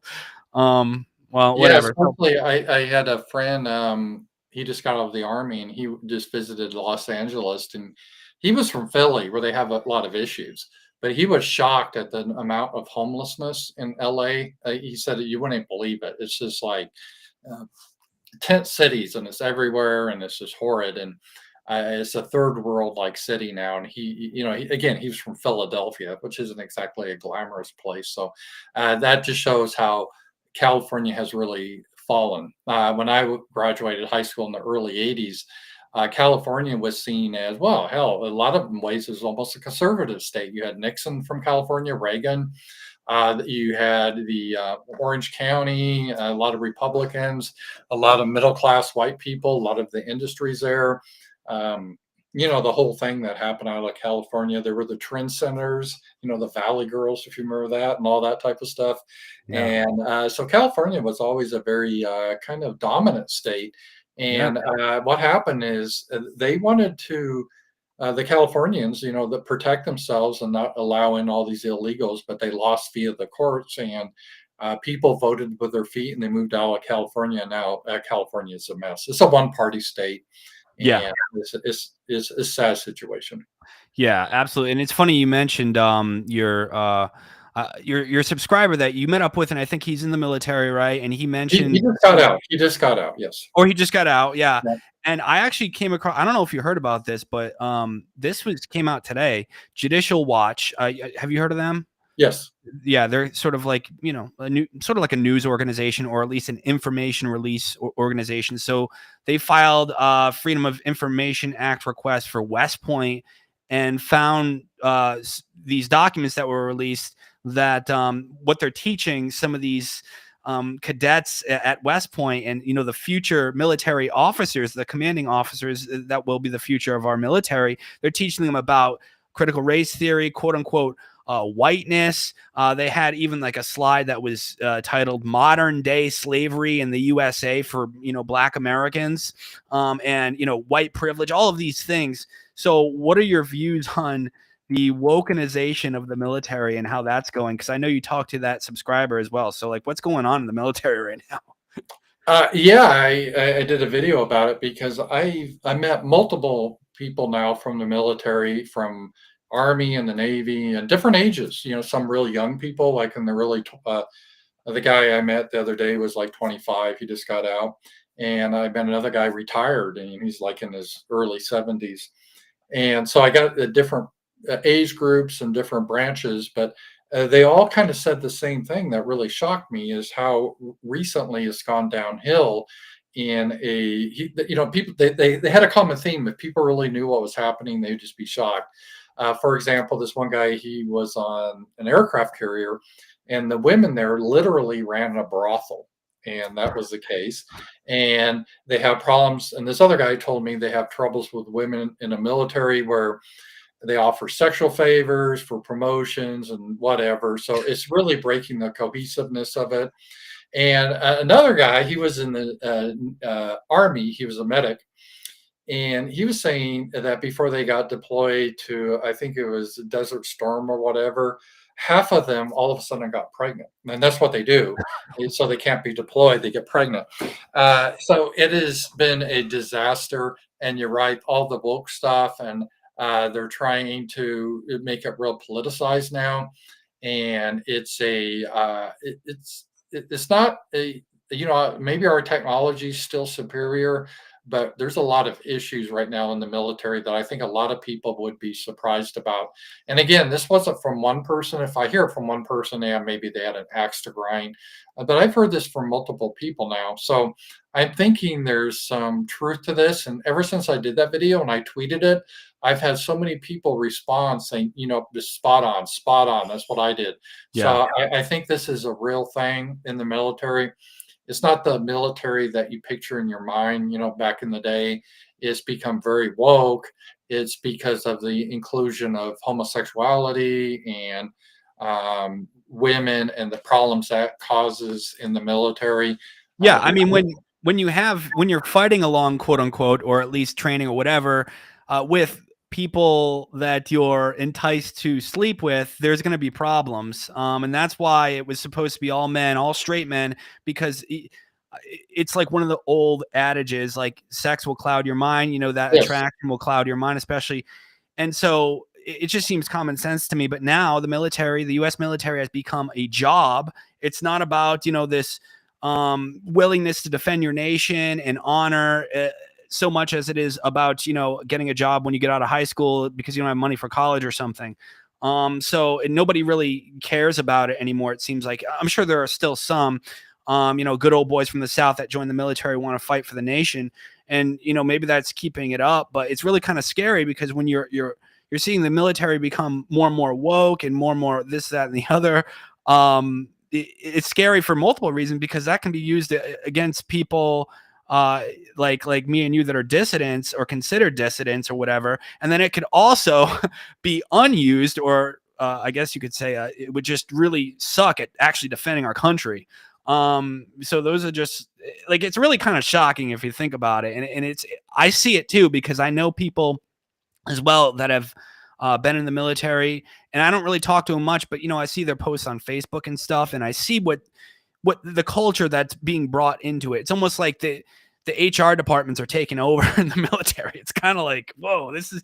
well,
Yes,
whatever.
hopefully. I had a friend. He just got out of the army, and he just visited Los Angeles, and he was from Philly, where they have a lot of issues. But he was shocked at the amount of homelessness in LA. He said that you wouldn't believe it. It's just like uh, tent cities, and it's everywhere, and it's just horrid. And it's a third world like city now. And again, he was from Philadelphia, which isn't exactly a glamorous place. So that just shows how California has really fallen. When I graduated high school in the early 80s, California was seen as, well, hell, a lot of ways is almost a conservative state. You had Nixon from California, Reagan. You had the Orange County, a lot of Republicans, a lot of middle class white people, a lot of the industries there. Um, the whole thing that happened out of California. There were the trend centers, the Valley Girls, if you remember that, and all that type of stuff.
Yeah.
And so California was always a very kind of dominant state.
Yeah.
And what happened is they wanted to, the Californians, that protect themselves and not allow in all these illegals, but they lost via the courts, and people voted with their feet, and they moved out of California. Now California is a mess. It's a one-party state,
Yeah.
and it's a sad situation.
Yeah, absolutely. And it's funny you mentioned your subscriber that you met up with, and I think he's in the military, right? And he
He
mentioned
just got out. He just got out. Yes.
or he just got out, yeah.
Yeah.
And I actually came across, I don't know if you heard about this, but this was came out today. Judicial Watch. Have you heard of them?
Yes.
Yeah, they're sort of like, a new sort of like a news organization, or at least an information release organization. So they filed Freedom of Information Act request for West Point, and found these documents that were released that what they're teaching some of these cadets at West Point, and the future military officers, the commanding officers that will be the future of our military. They're teaching them about critical race theory, quote unquote, whiteness. They had even like a slide that was titled "Modern Day Slavery in the USA for Black Americans," and white privilege, all of these things. So, what are your views on the wokenization of the military and how that's going? Because I know you talked to that subscriber as well. So, like, what's going on in the military right now?
Yeah, I did a video about it because I met multiple people now from the military, from Army and the Navy, and different ages. Some really young people, like in the really the guy I met the other day was like 25. He just got out, and I met another guy retired, and he's like in his early 70s. And so I got the different age groups and different branches, but they all kind of said the same thing that really shocked me is how recently it's gone downhill. People they had a common theme. If people really knew what was happening, they'd just be shocked. For example, this one guy, he was on an aircraft carrier, and the women there literally ran a brothel. And that was the case. And they have problems. And this other guy told me they have troubles with women in the military where they offer sexual favors for promotions and whatever. So it's really breaking the cohesiveness of it. And another guy, he was in the Army, he was a medic. And he was saying that before they got deployed to, I think it was Desert Storm or whatever, half of them all of a sudden got pregnant. And that's what they do. So they can't be deployed, they get pregnant. So it has been a disaster. And you're right, all the woke stuff, and they're trying to make it real politicized now. And it's not a, maybe our technology is still superior, but there's a lot of issues right now in the military that I think a lot of people would be surprised about. And again, this wasn't from one person. If I hear it from one person, yeah, maybe they had an axe to grind. But I've heard this from multiple people now. So I'm thinking there's some truth to this. And ever since I did that video and I tweeted it, I've had so many people respond saying, just spot on, spot on. That's what I did.
Yeah.
So I think this is a real thing in the military. It's not the military that you picture in your mind, back in the day. It's become very woke. It's because of the inclusion of homosexuality and women and the problems that causes in the military.
Yeah, I
The
mean, when you're fighting along, quote unquote, or at least training or whatever, with people that you're enticed to sleep with, there's going to be problems, and that's why it was supposed to be all men, all straight men, because it's like one of the old adages, like sex will cloud your mind. That
yes,
attraction will cloud your mind, especially. And so it just seems common sense to me. But now the military, the U.S. military, has become a job. It's not about this willingness to defend your nation and honor, so much as it is about getting a job when you get out of high school because you don't have money for college or something. So nobody really cares about it anymore. It seems like, I'm sure there are still some good old boys from the South that join the military, want to fight for the nation, and maybe that's keeping it up. But it's really kind of scary because when you're seeing the military become more and more woke and more this, that, and the other. It's scary for multiple reasons, because that can be used against people uh, like me and you that are dissidents or considered dissidents or whatever, and then it could also be unused, or I guess you could say it would just really suck at actually defending our country. So those are just like, it's really kind of shocking if you think about it, and it's, I see it too because I know people as well that have been in the military, and I don't really talk to them much, but I see their posts on Facebook and stuff, and I see what the culture that's being brought into it. It's almost like the HR departments are taking over in the military. It's kind of like, whoa, this is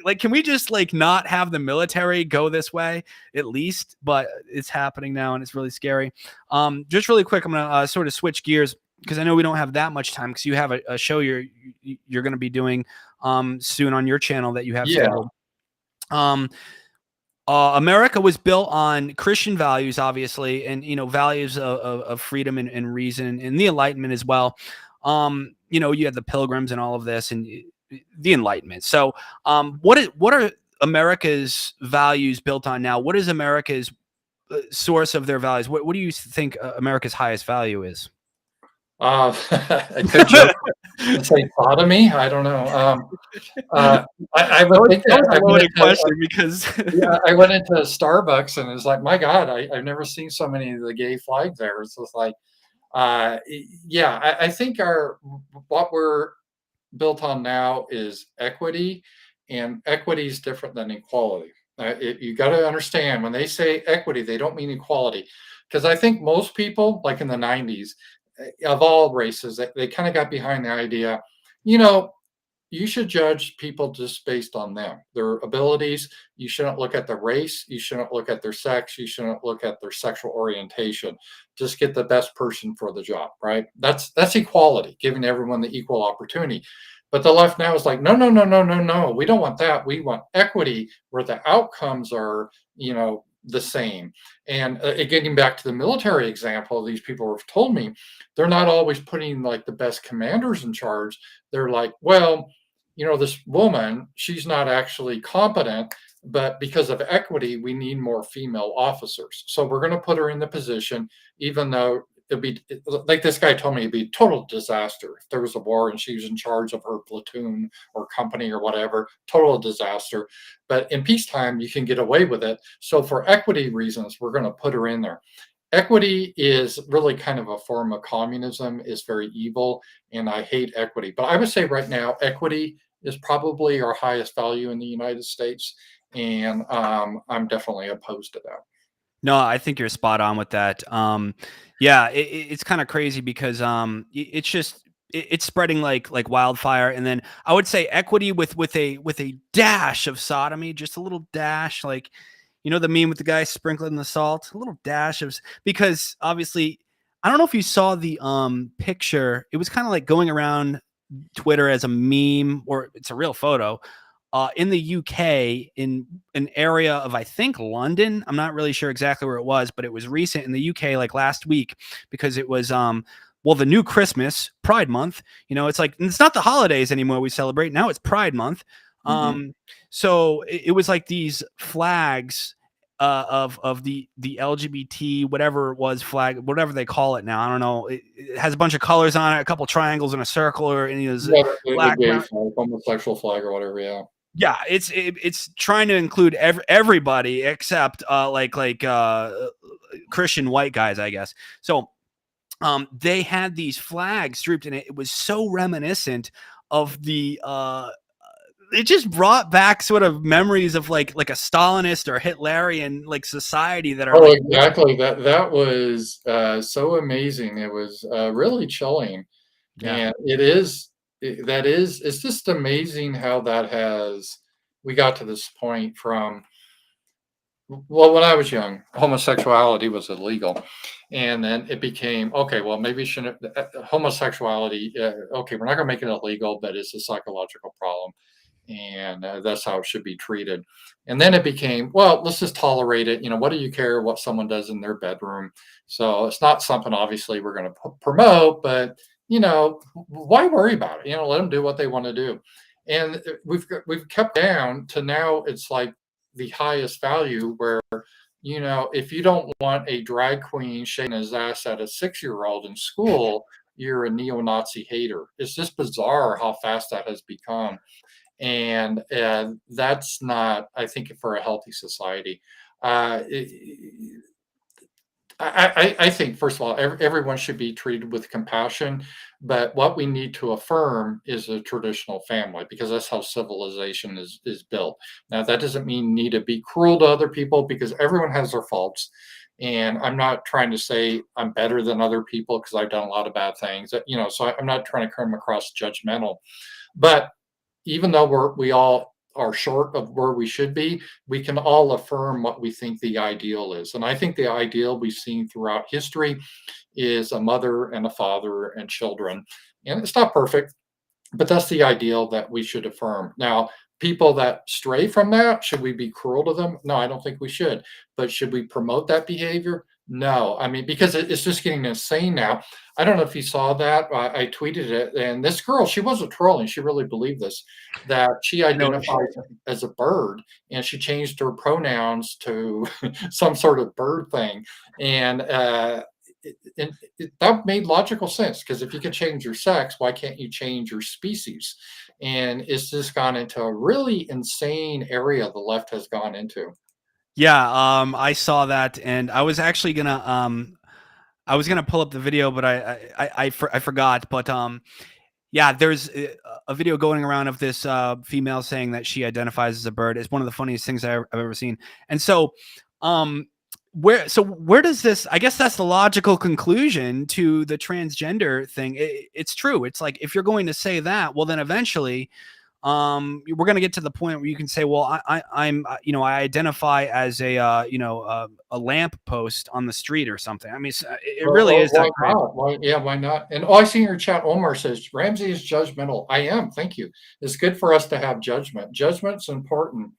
like, can we just like not have the military go this way at least? But it's happening now, and it's really scary. Just really quick, I'm gonna sort of switch gears because I know we don't have that much time because you have a show you're going to be doing soon on your channel that you have
Yeah.
scheduled. Um, America was built on Christian values, obviously, and values of freedom and reason and the Enlightenment as well. You had the Pilgrims and all of this and the Enlightenment. So, what are America's values built on now? What is America's source of their values? What do you think America's highest value is?
I could joke and say sodomy. I don't know. I would think
That was
I
a
went
loaded
into,
question because
yeah, I went into Starbucks and it's like, my God, I've never seen so many of the gay flags there. It's just like, yeah, I think what we're built on now is equity, and equity is different than equality. You got to understand when they say equity, they don't mean equality, because I think most people, like in the '90s, of all races, they kind of got behind the idea, you know, you should judge people just based on them, their abilities. You shouldn't look at their race. You shouldn't look at their sex. You shouldn't look at their sexual orientation. Just get the best person for the job, right? That's equality, giving everyone the equal opportunity. But the left now is like, no, no, no, no, no, no. We don't want that. We want equity where the outcomes are, the same. And getting back to the military example, these people have told me they're not always putting like the best commanders in charge. They're like, well, this woman, she's not actually competent, but because of equity, we need more female officers. So we're going to put her in the position, even though it'd be like this guy told me it'd be a total disaster if there was a war and she was in charge of her platoon or company or whatever, total disaster. But in peacetime, you can get away with it. So for equity reasons, we're going to put her in there. Equity is really kind of a form of communism, is very evil, and I hate equity. But I would say right now, equity is probably our highest value in the United States, and I'm definitely opposed to that.
No, I think you're spot on with that. Yeah, it's kind of crazy because it's just it's spreading like wildfire, and then I would say equity with a dash of sodomy, just a little dash, like the meme with the guy sprinkling the salt, a little dash of, because obviously I don't know if you saw the picture. It was kind of like going around Twitter as a meme, or it's a real photo in the UK, in an area of, I think, London. I'm not really sure exactly where it was, but it was recent in the UK, like last week, because it was well, the new Christmas, Pride Month. It's like, it's not the holidays anymore we celebrate. Now it's Pride Month.
Hmm.
So it was like these flags of the LGBT, whatever it was, flag, whatever they call it now. I don't know. It has a bunch of colors on it, a couple triangles and a circle, or any of those
Yeah, the
black,
gay
brown.
flag, homosexual flag, or whatever. Yeah.
Yeah, it's trying to include everybody except Christian white guys, I guess. So they had these flags drooped, and it was so reminiscent of the it just brought back sort of memories of like a Stalinist or Hitlerian like society that are
Oh,
like,
exactly. That was so amazing. It was really chilling,
yeah.
and it is. That is. It's just amazing how that has. We got to this point from. Well, when I was young, homosexuality was illegal, and then it became okay. Well, maybe shouldn't homosexuality. Okay, we're not going to make it illegal, but it's a psychological problem, and that's how it should be treated. And then it became, well, let's just tolerate it. What do you care what someone does in their bedroom? So it's not something obviously we're going to promote, but why worry about it? Let them do what they want to do. And we've kept down to now. It's like the highest value where if you don't want a drag queen shaking his ass at a 6-year-old in school, you're a neo-Nazi hater. It's just bizarre how fast that has become. And that's not, I think, for a healthy society. Uh, it, I think, first of all, everyone should be treated with compassion, but what we need to affirm is a traditional family because that's how civilization is built. Now, that doesn't mean need to be cruel to other people because everyone has their faults. And I'm not trying to say I'm better than other people because I've done a lot of bad things, so I'm not trying to come across judgmental. But even though we all are short of where we should be, we can all affirm what we think the ideal is. And I think the ideal we've seen throughout history is a mother and a father and children. And it's not perfect, but that's the ideal that we should affirm. Now, people that stray from that, should we be cruel to them? No, I don't think we should. But should we promote that behavior? No. I mean, because it's just getting insane now. I don't know if you saw that. I tweeted it, and this girl, she wasn't trolling. She really believed this, that she
I know.
identifies as a bird, and she changed her pronouns to some sort of bird thing. And that made logical sense because if you can change your sex, why can't you change your species? And it's just gone into a really insane area the left has gone into.
Yeah, I saw that, and I was actually gonna I was gonna pull up the video, but I forgot. But yeah, there's a video going around of this female saying that she identifies as a bird. It's one of the funniest things I've ever seen. And so, um, where does this? I guess that's the logical conclusion to the transgender thing. It's true. It's like if you're going to say that, well, then eventually, we're going to get to the point where you can say, well, I'm I identify as a lamp post on the street or something. I mean, it really
Well,
is
why
that crazy.
not? Why not? And I see in your chat, Omar says Ramsey is judgmental. I am. Thank you. It's good for us to have judgment. Judgment's important.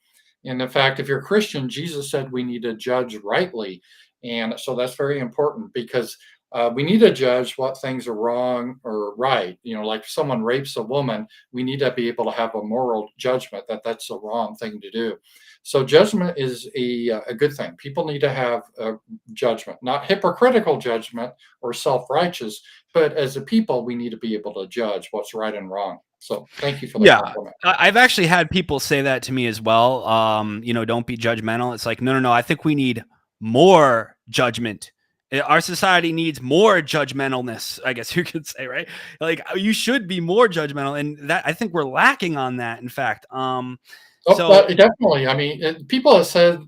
And in fact, if you're a Christian, Jesus said we need to judge rightly, and so that's very important because we need to judge what things are wrong or right. Like if someone rapes a woman, we need to be able to have a moral judgment that that's the wrong thing to do. So judgment is a good thing. People need to have judgment, not hypocritical judgment or self-righteous, but as a people, we need to be able to judge what's right and wrong. So thank you for the
Yeah.
compliment.
I've actually had people say that to me as well. Don't be judgmental. It's like, no, no, no. I think we need more judgment. Our society needs more judgmentalness, I guess you could say, right? Like you should be more judgmental. And that I think we're lacking on that, in fact.
Oh,
So
definitely. I mean, people have said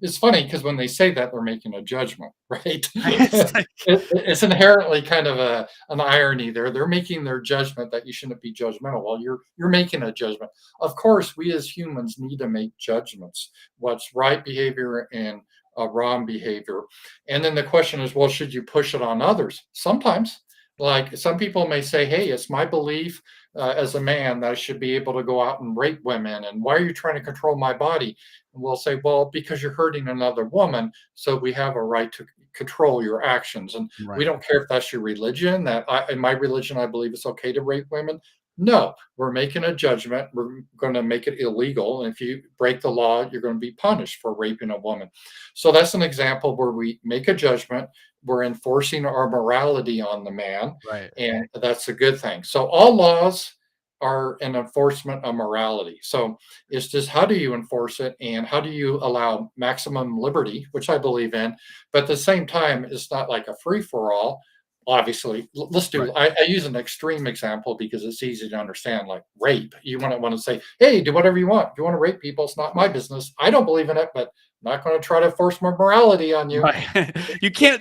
it's funny because when they say that, they're making a judgment, right?
it's like,
It's inherently kind of an irony there. They're making their judgment that you shouldn't be judgmental. Well, you're making a judgment. Of course, we as humans need to make judgments. What's right behavior and wrong behavior. And then the question is, well, should you push it on others? Sometimes, like some people may say, "Hey, it's my belief." As a man that I should be able to go out and rape women. And why are you trying to control my body? And we'll say, well, because you're hurting another woman. So we have a right to control your actions. And we
right.
don't care if that's your religion, in my religion, I believe it's okay to rape women. No, we're making a judgment. We're going to make it illegal. And if you break the law, you're going to be punished for raping a woman. So that's an example where we make a judgment. We're enforcing our morality on the man,
Right.
and that's a good thing. So all laws are an enforcement of morality. So it's just how do you enforce it and how do you allow maximum liberty, which I believe in, but at the same time, it's not like a free for all. Obviously, let's do.
Right.
I use an extreme example because it's easy to understand. Like rape, you want to say, "Hey, do whatever you want. If you want to rape people, it's not my business. I don't believe in it, but I'm not going to try to force my morality on you."
Right.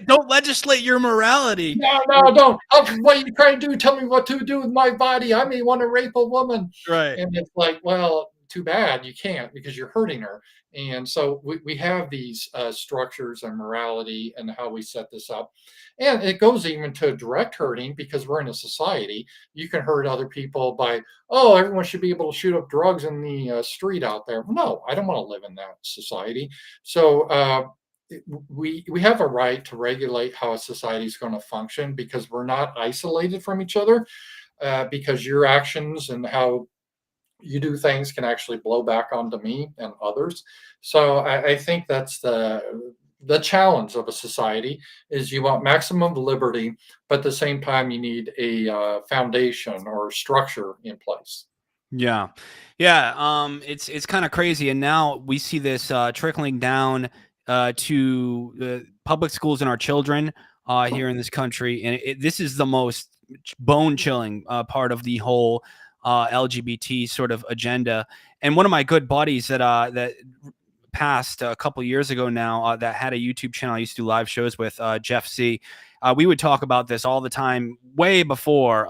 Don't legislate your morality.
No, no, don't. What are you trying to do? Tell me what to do with my body. I may want to rape a woman.
Right.
And it's like, well, too bad you can't because you're hurting her. And so we have these structures and morality and how we set this up. And it goes even to direct hurting because we're in a society. You can hurt other people by, oh, everyone should be able to shoot up drugs in the street out there. No, I don't want to live in that society. So, we have a right to regulate how a society is going to function because we're not isolated from each other because your actions and how you do things can actually blow back onto me and others. So I think that's the challenge of a society is you want maximum liberty, but at the same time, you need a foundation or structure in place.
Yeah. Yeah, it's kinda crazy, and now we see this, trickling down, to the public schools and our children, here in this country, and this is the most bone-chilling, part of the whole, LGBT sort of agenda, and one of my good buddies that passed a couple years ago now, that had a YouTube channel I used to do live shows with, Jeff C. We would talk about this all the time, way before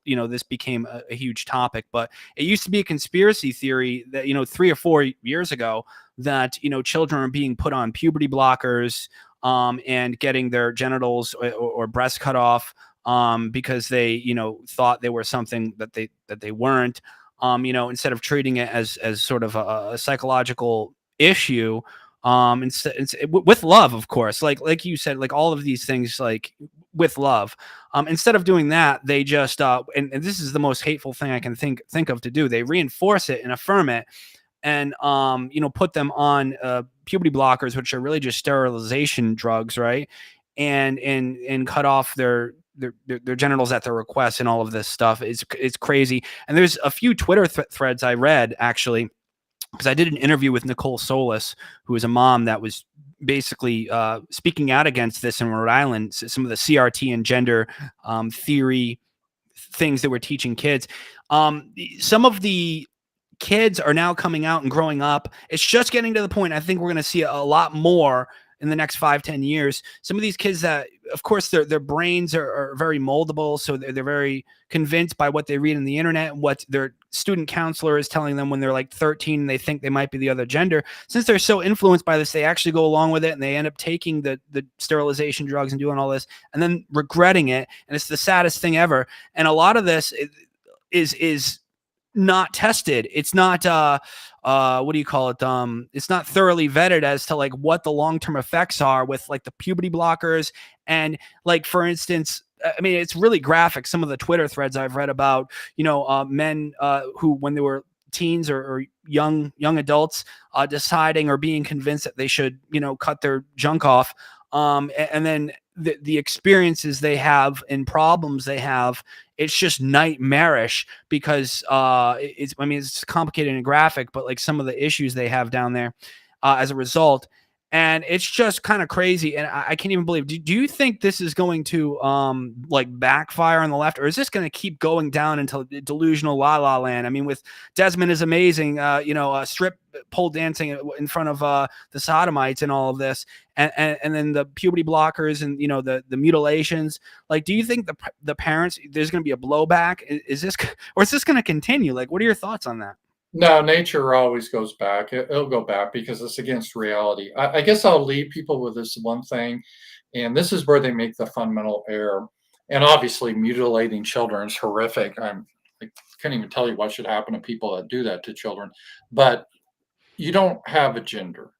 this became a huge topic. But it used to be a conspiracy theory that 3 or 4 years ago that children are being put on puberty blockers, and getting their genitals or breasts cut off, because they thought they were something that they weren't. Instead of treating it as sort of a psychological issue, with love, of course, like you said, like all of these things, like with love. Instead of doing that, they just and this is the most hateful thing I can think of to do. They reinforce it and affirm it, and put them on puberty blockers, which are really just sterilization drugs, right? And cut off their genitals at their request, and all of this stuff. It's crazy. And there's a few Twitter threads I read, actually, because I did an interview with Nicole Solis, who is a mom that was basically speaking out against this in Rhode Island, some of the CRT and gender theory things that we're teaching kids. Some of the kids are now coming out and growing up. It's just getting to the point. I think we're going to see a lot more in the next 5-10 years. Some of these kids that, of course, their brains are very moldable, so they're very convinced by what they read on the internet and what their student counselor is telling them when they're like 13 and they think they might be the other gender. Since they're so influenced by this, they actually go along with it, and they end up taking the sterilization drugs and doing all this and then regretting it. And it's the saddest thing ever. And a lot of this is not tested. It's not what do you call it? It's not thoroughly vetted as to like what the long-term effects are with like the puberty blockers. And like, for instance, I mean, it's really graphic. Some of the Twitter threads I've read about, men who, when they were teens or young adults, deciding or being convinced that they should, cut their junk off. And then the experiences they have and problems they have, it's just nightmarish, because it's complicated and graphic, but like some of the issues they have down there as a result. And it's just kind of crazy. And I can't even believe, do you think this is going to like backfire on the left, or is this going to keep going down into delusional la la land? I mean, with Desmond is amazing, strip pole dancing in front of the sodomites and all of this, and then the puberty blockers and the mutilations. Like, do you think the parents, there's going to be a blowback? Is this, or is this going to continue? Like, what are your thoughts on that?
No, nature always goes back. It'll go back because it's against reality. I guess I'll leave people with this one thing, and this is where they make the fundamental error. And obviously, mutilating children is horrific. I can't even tell you what should happen to people that do that to children. But you don't have a gender.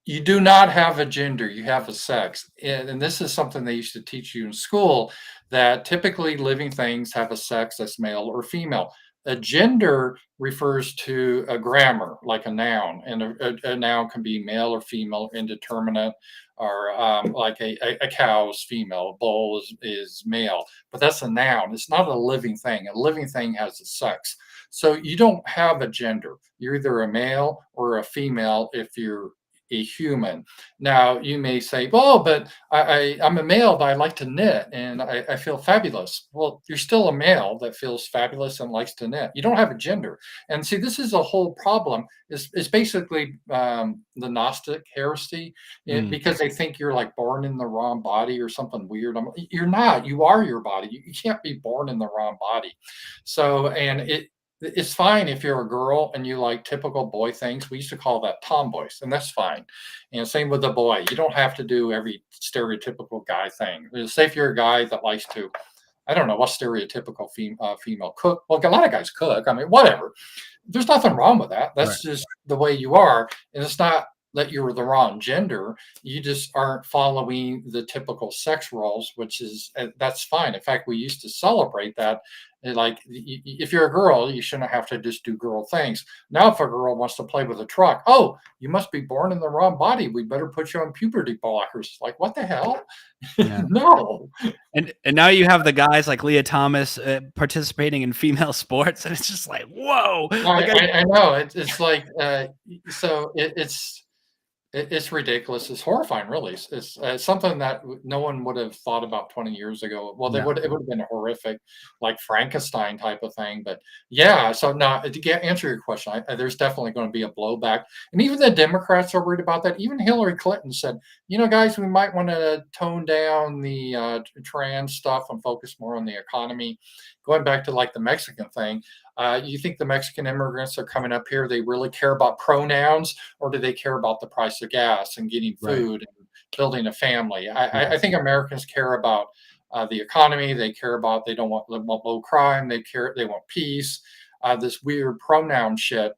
You do not have a gender. You have a sex. And this is something they used to teach you in school, that typically living things have a sex that's male or female. A gender refers to a grammar, like a noun, and a noun can be male or female, indeterminate, or like a cow is female, a bull is male. But that's a noun. It's not a living thing. A living thing has a sex. So you don't have a gender. You're either a male or a female if you're a human. Now you may say, "Oh, but I'm a male, but I like to knit and I feel fabulous." Well, you're still a male that feels fabulous and likes to knit. You don't have a gender. And see, this is a whole problem. It's basically the Gnostic heresy,
Mm.
because they think you're like born in the wrong body or something weird. You're not. You are your body. You can't be born in the wrong body. So, and it's fine if you're a girl and you like typical boy things. We used to call that tomboys, and that's fine. And same with the boy. You don't have to do every stereotypical guy thing. Say if you're a guy that likes to, I don't know what stereotypical female cook. Well, a lot of guys cook. I mean, whatever. There's nothing wrong with that.
Right.
That's just the way you are, and it's not that you're the wrong gender. You just aren't following the typical sex roles, which is that's fine. In fact, we used to celebrate that Like if you're a girl, you shouldn't have to just do girl things. Now, if a girl wants to play with a truck, oh, you must be born in the wrong body. We better put you on puberty blockers. Like, what the hell?
Yeah.
No.
And now you have the guys like Leah Thomas participating in female sports, and it's just like, whoa! Like,
I know it's like so it's ridiculous. It's horrifying, really. It's something that no one would have thought about 20 years ago. Well, they
no,
would it would have been horrific, like Frankenstein type of thing. But yeah, so now to answer your question, there's definitely going to be a blowback, and even the Democrats are worried about that. Even Hillary Clinton said, you know, guys, we might want to tone down the trans stuff and focus more on the economy. Going back to like the Mexican thing, you think the Mexican immigrants are coming up here? They really care about pronouns, or do they care about the price of gas and getting
right?
food and building a family?
Yeah.
I think Americans care about the economy. They care about they don't want low crime. They want peace. This weird pronoun shit.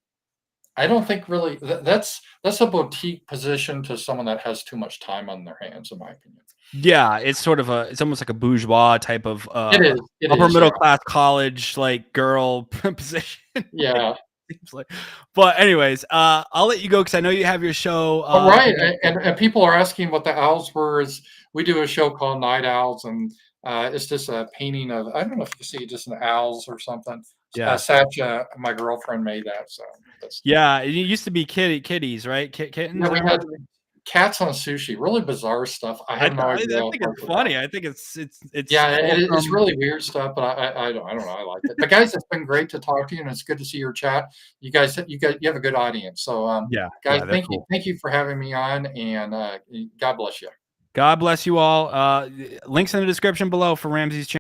I don't think really that's a boutique position to someone that has too much time on their hands, in my opinion.
Yeah, it's sort of it's almost like a bourgeois type of
It is. It
upper
is. Yeah.
middle class college like girl position. Like,
Yeah.
seems like. But anyways, I'll let you go because I know you have your show.
Oh, right, and people are asking what the owls were. Is we do a show called Night Owls, and it's just a painting of I don't know if you see just an owls or something.
Yeah,
Satcha, my girlfriend made that, so that's
yeah. It used to be kitties, right?
yeah.
Kittens.
We had cats on sushi, really bizarre stuff. I have no
I
idea
think
what
it's
it's about.
funny. I think it's
Yeah, it's
wholesome.
really weird stuff, but I don't know. I like it. But guys, it's been great to talk to you, and it's good to see your chat. You have a good audience. So,
Yeah,
guys,
yeah. They're cool.
thank you for having me on, and God bless you.
God bless you all. Links in the description below for Ramsey's channel.